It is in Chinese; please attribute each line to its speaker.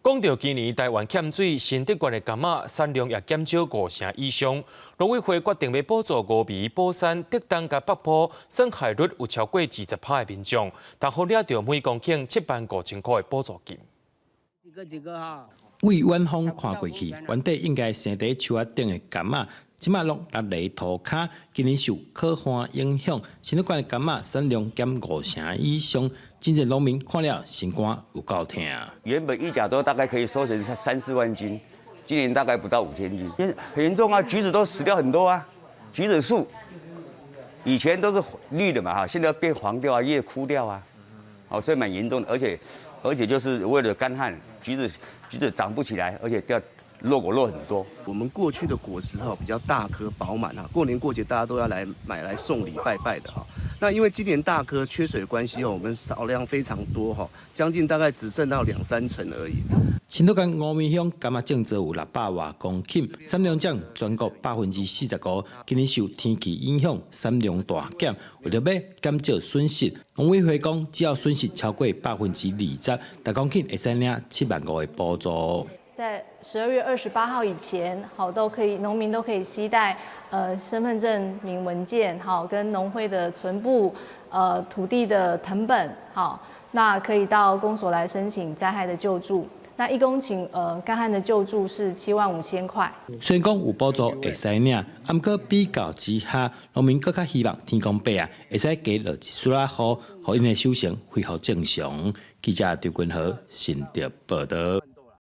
Speaker 1: 讲到今年台湾欠水，新德县的柑仔产量也减少5成以上。农委会决定要补助五味、宝山、德东甲北埔损害率有超过20%的民众，但好领到每公顷75000块的补助金。
Speaker 2: 几个哈。
Speaker 3: 为远方看过去，原底应该生在树仔顶的柑仔，即马落落嚟涂骹，今年受可旱影响，新德县的柑仔产量减5成以上，真侪农民看了心肝有够痛。
Speaker 4: 原本一甲多大概可以收成3、4万斤，今年大概不到5000斤，很严重啊！橘子都死掉很多啊，橘子树以前都是绿的嘛哈，现在变黄掉啊，叶枯掉啊，哦，所以蛮严重的，而且就是为了干旱，橘子长不起来，而且落果落很多。
Speaker 5: 我们过去的果实比较大颗饱满过年过节大家都要来买来送礼拜拜的那因为今年大颗缺水的关系我们少量非常多将近大概只剩到2、3成而已。
Speaker 3: 新德县峨眉乡柑仔种植有600多公顷，产量占全国45%。今年受天气影响，产量大减。为了要减少损失，农委会讲，只要损失超过20%，每公顷会使领75000的补助。
Speaker 6: 在12月28号以前，农民都可以携带身份证明文件，跟农会的存簿，土地的誊本，那可以到公所来申请灾害的救助。那1公顷干旱的救助是75000块。
Speaker 3: 虽然讲有补助会使领，不过比较之下，农民更加希望天公伯会使加落一丝仔雨，让因的收成恢复正常。记者刘君豪新竹报道。